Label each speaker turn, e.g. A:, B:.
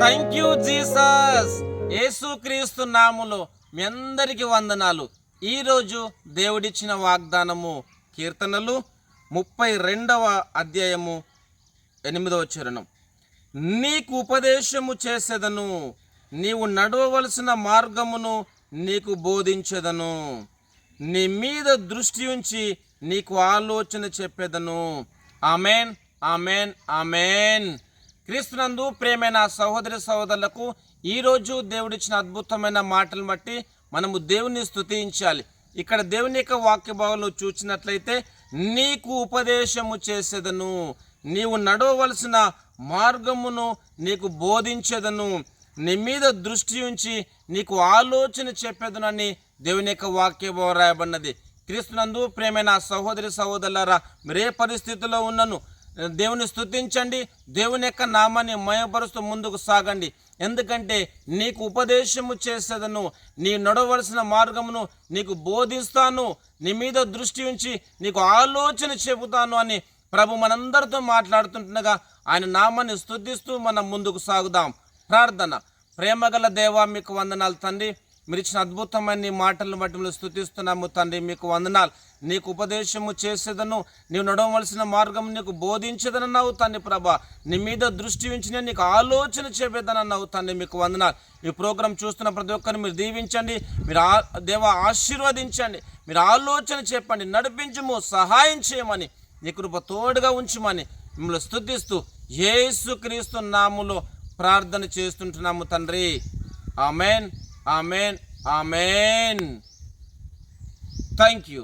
A: Thank you Jesus. యేసుక్రీస్తు నామములో మీ అందరికీ వందనాలు. ఈరోజు దేవుడిచ్చిన వాగ్దానము కీర్తనలు 32వ అధ్యాయము 8వ చరణం. నీకు ఉపదేశము చేసేదను, నీవు నడవవలసిన మార్గమును నీకు బోధించెదను, నీ మీద దృష్టి ఉంచి నీకు ఆలోచన చెప్పేదను. Amen, amen, amen. క్రీస్తునందు ప్రియమైన సహోదరి సహోదరులకు ఈరోజు దేవుడిచ్చిన అద్భుతమైన మాటలను బట్టి మనము దేవుని స్తుతించాలి. ఇక్కడ దేవుని యొక్క వాక్య భాగంలో చూసినట్లయితే, నీకు ఉపదేశము చేసేదను, నీవు నడవవలసిన మార్గమును నీకు బోధించేదను, నీ మీద దృష్టి ఉంచి నీకు ఆలోచన చెప్పేదను అని దేవుని యొక్క వాక్య భాగం రాయబడినది. క్రీస్తునందు ప్రియమైన సహోదరి సహోదరులారా, మీరే పరిస్థితిలో ఉన్నను దేవుని స్తుతించండి, దేవుని యొక్క నామాన్ని మయపరుస్తూ ముందుకు సాగండి. ఎందుకంటే నీకు ఉపదేశము చేసేదను, నీ నడవలసిన మార్గమును నీకు బోధిస్తాను, నీ మీద దృష్టి ఉంచి నీకు ఆలోచన చెబుతాను అని ప్రభు మనందరితో మాట్లాడుతుండగా ఆయన నామాన్ని స్తుతిస్తూ మనం ముందుకు సాగుదాం. ప్రార్థన. ప్రేమగల దేవా, మీకు వందనాలు తండ్రి. మీరు ఇచ్చిన అద్భుతమైన మాటలను బట్టి మేము స్తుతిస్తున్నాము తండ్రి. మీకు వందనాలు. నీకు ఉపదేశము చేసేదను, నీవు నడవవలసిన మార్గం నీకు బోధించేదనన్నావు తండ్రి. ప్రభా, నీ మీద దృష్టి ఉంచి నేను నీకు ఆలోచన చెప్పేదనన్నావు తండ్రి. మీకు వందనాలు. ఈ ప్రోగ్రాం చూస్తున్న ప్రతి ఒక్కరిని మీరు దీవించండి, మీరు దేవా ఆశీర్వదించండి, మీరు ఆలోచన చెప్పండి, నడిపించము, సహాయం చేయమని, నీ కృప తోడుగా ఉంచమని మిమ్మల్ని స్తుతిస్తూ యేసుక్రీస్తు నామములో ప్రార్థన చేస్తుంటున్నాము తండ్రి. Amen, amen, amen. Thank you.